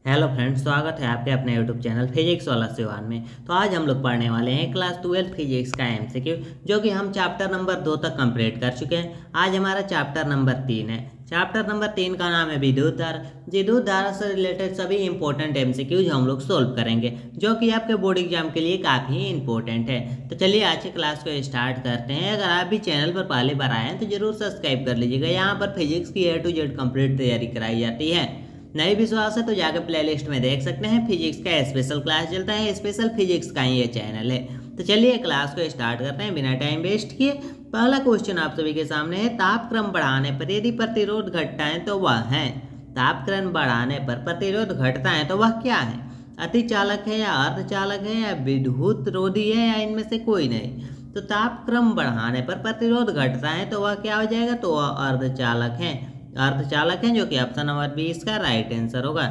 Hello friends, स्वागत है आपके अपने यूट्यूब चैनल फिजिक्स वाला सिवान में। तो आज हम लोग पढ़ने वाले हैं क्लास 12 फिजिक्स का एमसीक्यू, जो कि हम चैप्टर नंबर 2 तक कंप्लीट कर चुके हैं। आज हमारा चैप्टर नंबर 3 है। चैप्टर नंबर 3 का नाम है विद्युत धारा। विद्युत धारा से रिलेटेड सभी इंपॉर्टेंट एमसीक्यूज हम लोग सोल्व करेंगे, जो कि आपके बोर्ड एग्जाम के लिए काफ़ी इंपॉर्टेंट है। तो चलिए आज की क्लास को स्टार्ट करते हैं। अगर आप भी चैनल पर पहली बार आए हैं तो जरूर सब्सक्राइब कर लीजिएगा। यहाँ पर फिजिक्स की A to Z कंप्लीट तैयारी कराई जाती है। नहीं विश्वास है तो जाकर प्लेलिस्ट में देख सकते हैं। फिजिक्स का स्पेशल क्लास चलता है, स्पेशल फिजिक्स का ही ये चैनल है। तो चलिए क्लास को स्टार्ट करते हैं बिना टाइम वेस्ट किए। पहला क्वेश्चन आप सभी के सामने है, तापक्रम बढ़ाने पर यदि प्रतिरोध घटता है तो वह है। तापक्रम बढ़ाने पर प्रतिरोध घटता है तो वह क्या है? अतिचालक है या अर्धचालक है या विद्युत रोधी है या इनमें से कोई नहीं? तो तापक्रम बढ़ाने पर प्रतिरोध घटता है तो वह क्या हो जाएगा? तो वह अर्धचालक है। अर्धचालक है, जो कि ऑप्शन नंबर बी इसका राइट आंसर होगा।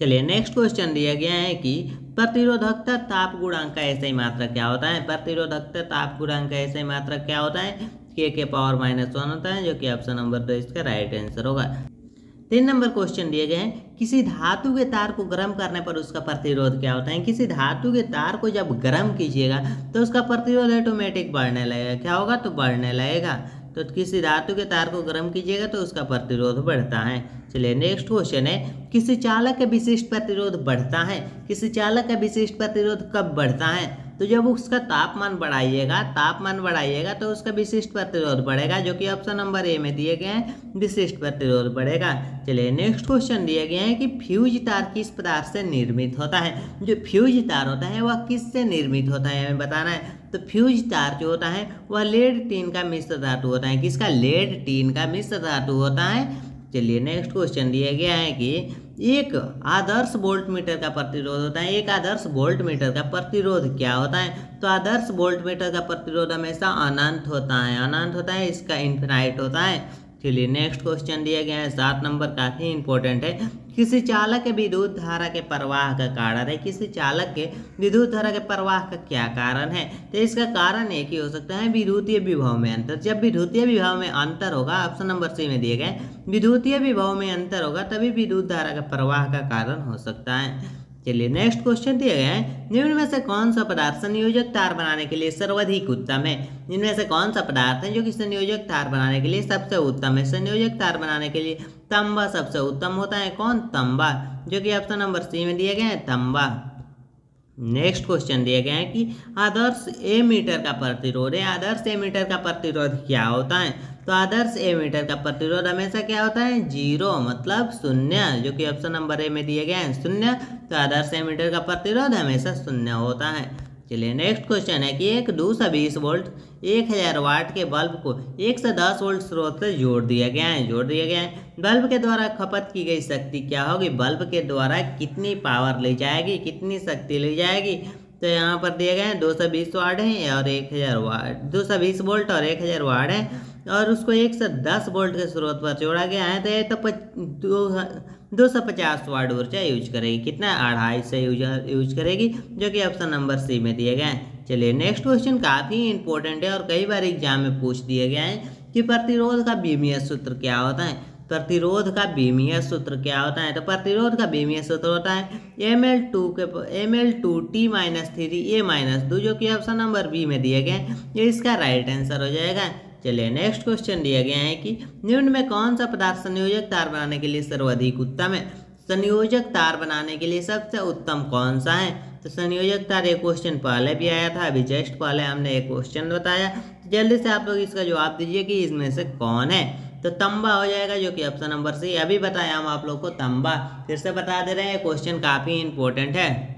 चलिए नेक्स्ट क्वेश्चन दिया गया है कि प्रतिरोधकता ताप गुणांक का ऐसे ही मात्रक क्या होता है? प्रतिरोधकता ताप गुणांक का ऐसे ही मात्रक क्या होता है? के पावर -1 होता है, जो कि ऑप्शन नंबर 2 इसका राइट आंसर होगा। 3 नंबर क्वेश्चन दिए गए हैं, किसी धातु के तार को गर्म करने पर उसका प्रतिरोध क्या होता है? किसी धातु के तार को जब गर्म कीजिएगा तो उसका प्रतिरोध ऑटोमेटिक बढ़ने लगेगा। क्या होगा? तो बढ़ने लगेगा। तो किसी धातु के तार को गर्म कीजिएगा तो उसका प्रतिरोध बढ़ता है। चलिए नेक्स्ट क्वेश्चन है, किसी चालक का विशिष्ट प्रतिरोध बढ़ता है। किसी चालक का विशिष्ट प्रतिरोध कब बढ़ता है? तो जब उसका तापमान बढ़ाइएगा तो उसका विशिष्ट प्रतिरोध बढ़ेगा, जो कि ऑप्शन नंबर ए में दिए गए हैं, विशिष्ट प्रतिरोध बढ़ेगा। चलिए नेक्स्ट क्वेश्चन दिया गया है कि फ्यूज तार किस पदार्थ से निर्मित होता है? जो फ्यूज तार होता है वह किससे निर्मित होता है हमें बताना है। तो फ्यूज तार जो होता है वह लेड टीन का मिश्र धातु होता है। किसका? लेड टीन का मिश्र धातु होता है। चलिए नेक्स्ट क्वेश्चन दिया गया है कि एक आदर्श वोल्ट मीटर का प्रतिरोध होता है। एक आदर्श वोल्ट मीटर का प्रतिरोध क्या होता है? तो आदर्श वोल्ट मीटर का प्रतिरोध हमेशा अनंत होता है। अनंत होता है, इसका इन्फिनाइट होता है। चलिए नेक्स्ट क्वेश्चन दिया गया है 7 नंबर, काफी इंपॉर्टेंट है। किसी चालक के विद्युत धारा के प्रवाह का कारण है। किसी चालक के विद्युत धारा के प्रवाह का क्या कारण है? तो इसका कारण एक ही हो सकता है, विद्युतीय विभव में अंतर। जब विद्युतीय विभव में अंतर होगा, ऑप्शन नंबर सी में दिए गए, विद्युतीय विभव में अंतर होगा तभी विद्युत धारा का प्रवाह का कारण हो सकता है। चलिए नेक्स्ट क्वेश्चन दिया गया है, निम्न में से कौन सा पदार्थ संयोजक तार बनाने के लिए सर्वाधिक उत्तम है? इनमें से कौन सा पदार्थ है जो कि संयोजक तार बनाने के लिए सबसे उत्तम है? संयोजक तार बनाने के लिए तांबा सबसे उत्तम होता है। कौन? तांबा, जो कि ऑप्शन नंबर सी में दिए गए हैं, तांबा। नेक्स्ट क्वेश्चन दिया गया है कि आदर्श एमीटर का प्रतिरोध है। आदर्श एमीटर का प्रतिरोध क्या होता है? तो आदर्श एमीटर का प्रतिरोध हमेशा क्या होता है? 0, मतलब 0, जो कि ऑप्शन नंबर ए में दिए गए हैं, 0। तो आदर्श एमीटर का प्रतिरोध हमेशा 0 होता है। चलिए नेक्स्ट क्वेश्चन है कि एक 220 वोल्ट 1000 वाट के बल्ब को 110 वोल्ट स्रोत से जोड़ दिया गया है। बल्ब के द्वारा खपत की गई शक्ति क्या होगी? बल्ब के द्वारा कितनी पावर ली जाएगी, कितनी शक्ति ली जाएगी? तो यहाँ पर दिए गए हैं 220 वाट है और 1000 वाट, 220 वोल्ट और 1000 वाट है, और उसको 110 वोल्ट के स्रोत पर जोड़ा गया है। तो ये तो 250 वाट ऊर्जा यूज करेगी। कितना? 250 से यूज करेगी, जो कि ऑप्शन नंबर सी में दिए गए हैं। चलिए नेक्स्ट क्वेश्चन काफ़ी इंपॉर्टेंट है और कई बार एग्जाम में पूछ दिया गया है कि प्रतिरोध का बीमीय सूत्र क्या होता है? प्रतिरोध का बीमीय सूत्र क्या होता है? तो प्रतिरोध का बीमीय सूत्र होता है Ml2T-3A-2, जो कि ऑप्शन नंबर बी में दिए गए, ये इसका राइट आंसर हो जाएगा। चलिए नेक्स्ट क्वेश्चन दिया गया है कि निम्न में कौन सा पदार्थ संयोजक तार बनाने के लिए सर्वाधिक उत्तम है? संयोजक तार बनाने के लिए सबसे उत्तम कौन सा है? तो संयोजक तार, एक क्वेश्चन पहले भी आया था, अभी जस्ट पहले हमने एक क्वेश्चन बताया। जल्दी से आप लोग इसका जवाब दीजिए कि इसमें से कौन है। तो तांबा हो जाएगा, जो कि ऑप्शन नंबर सी। अभी बताया हम आप लोग को तांबा, फिर से बता दे रहे हैं, क्वेश्चन काफी इंपॉर्टेंट है।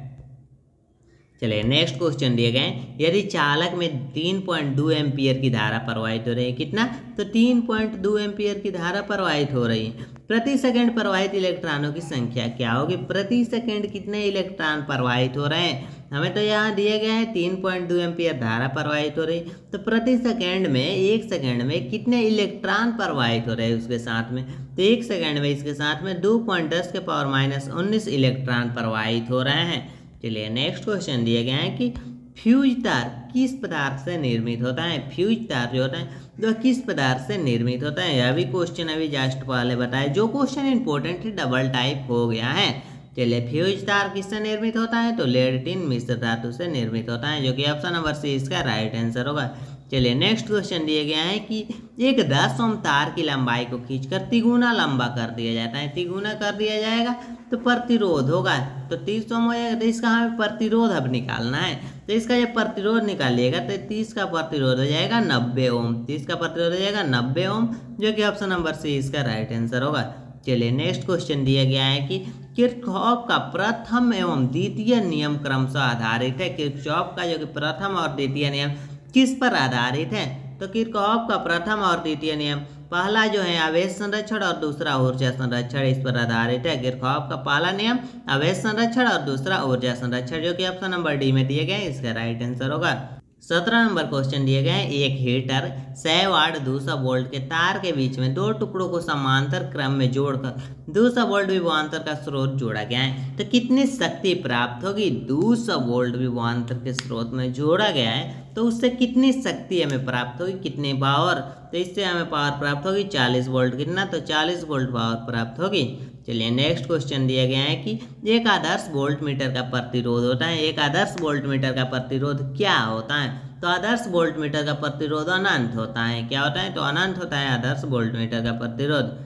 चलिए नेक्स्ट क्वेश्चन दिए गए, यदि चालक में 3.2 एम्पियर की धारा प्रवाहित हो रही है। कितना? तो 3.2 एम्पियर की धारा प्रवाहित हो रही है। प्रति सेकंड प्रवाहित इलेक्ट्रॉनों की संख्या क्या होगी? प्रति सेकंड कितने इलेक्ट्रॉन प्रवाहित हो रहे हैं? हमें तो यहाँ दिए गए हैं 3.2 एम्पियर धारा प्रवाहित हो रही, तो प्रति सेकंड में, 1 सेकंड में कितने इलेक्ट्रॉन प्रवाहित हो रहे हैं उसके साथ में? तो 1 सेकंड में इसके साथ में 2.10 के पावर -19 इलेक्ट्रॉन प्रवाहित हो रहे हैं। चलिए नेक्स्ट क्वेश्चन दिए गए हैं कि फ्यूज तार किस पदार्थ से निर्मित होता है? फ्यूज तार जो होता है जो किस पदार्थ से निर्मित होता है? यह भी क्वेश्चन अभी जस्ट पहले बताया, जो क्वेश्चन इंपॉर्टेंट है डबल टाइप हो गया है। चलिए, फ्यूज तार किससे निर्मित होता है? तो लेड टिन मिश्र धातु से निर्मित होता है, जो कि ऑप्शन नंबर सी इसका राइट आंसर होगा। चलिए, नेक्स्ट क्वेश्चन दिया गया है कि एक 10 ओम तार की लंबाई को खींचकर तिगुना लंबा कर दिया जाता है। तिगुना कर दिया जाएगा तो प्रतिरोध होगा, तो 30 ओम हो जाएगा। तो इसका हमें प्रतिरोध अब निकालना है, तो इसका जब प्रतिरोध निकालिएगा तो 30 का प्रतिरोध हो जाएगा 90 ओम। 30 का प्रतिरोध हो जाएगा 90 ओम, जो कि ऑप्शन नंबर सी इसका राइट आंसर होगा। चलिए, नेक्स्ट क्वेश्चन दिया गया है कि किरचॉफ का प्रथम एवं द्वितीय नियम क्रमशः आधारित है। किरचॉफ का जो कि प्रथम और द्वितीय नियम किस पर आधारित है? तो किरचॉफ का प्रथम और द्वितीय नियम, पहला जो है आवेश संरक्षण और दूसरा ऊर्जा संरक्षण, इस पर आधारित है। किरचॉफ का पहला नियम आवेश संरक्षण और दूसरा ऊर्जा संरक्षण, जो कि ऑप्शन नंबर डी में दिए गए हैं, इसका राइट आंसर होगा। 17 नंबर क्वेश्चन दिए गए हैं, एक हीटर 100 वाट 200 वोल्ट के तार के बीच में दो टुकड़ों को समांतर क्रम में जोड़कर 200 वोल्ट विभवांतर का स्रोत जोड़ा गया है, तो कितनी शक्ति प्राप्त होगी? 200 वोल्ट विभवांतर के स्रोत में जोड़ा गया है तो उससे कितनी शक्ति हमें प्राप्त होगी, कितनी पावर? तो इससे हमें पावर प्राप्त होगी 40 वोल्ट। कितना? तो 40 वोल्ट पावर प्राप्त होगी। चलिए, नेक्स्ट क्वेश्चन दिया गया है कि एक आदर्श वोल्ट मीटर का प्रतिरोध होता है। एक आदर्श वोल्ट मीटर का प्रतिरोध क्या होता है? तो आदर्श वोल्ट मीटर का प्रतिरोध अनंत होता है। क्या होता है? तो अनंत होता है आदर्श वोल्ट मीटर का प्रतिरोध।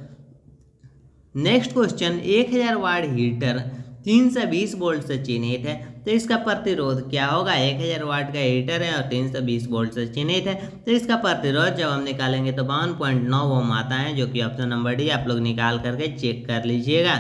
नेक्स्ट क्वेश्चन, 1000 वाट हीटर 320 वोल्ट से चिन्हित है, तो इसका प्रतिरोध क्या होगा? 1000 वाट का हीटर है और 320 वोल्ट से चिन्हित है, तो इसका प्रतिरोध जब हम निकालेंगे तो 52.9 ओम आता है, जो कि ऑप्शन नंबर डी आप लोग निकाल करके चेक कर लीजिएगा।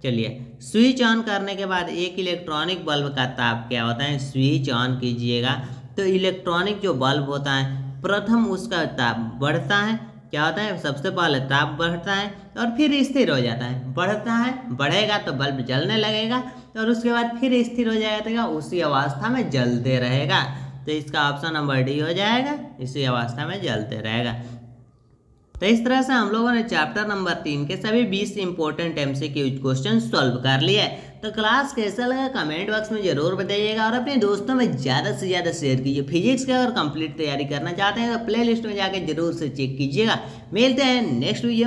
चलिए, स्विच ऑन करने के बाद एक इलेक्ट्रॉनिक बल्ब का ताप क्या होता है? स्विच ऑन कीजिएगा तो इलेक्ट्रॉनिक जो बल्ब होता है प्रथम उसका ताप बढ़ता है। क्या होता है? सबसे पहले ताप बढ़ता है और फिर स्थिर हो जाता है। बढ़ता है, बढ़ेगा तो बल्ब जलने लगेगा और उसके बाद फिर स्थिर हो जाएगा, उसी अवस्था में जलते रहेगा, तो इसका ऑप्शन नंबर डी हो जाएगा, इसी अवस्था में जलते रहेगा। तो इस तरह से हम लोगों ने चैप्टर नंबर 3 के सभी 20 इंपॉर्टेंट एमसीक्यू क्वेश्चन सॉल्व कर लिए। तो क्लास कैसा लगा कमेंट बॉक्स में जरूर बताइएगा और अपने दोस्तों में ज़्यादा से ज़्यादा शेयर कीजिए। फिजिक्स का अगर कंप्लीट तैयारी करना चाहते हैं तो प्लेलिस्ट में जाकर जरूर से चेक कीजिएगा। मिलते हैं नेक्स्ट वीडियो।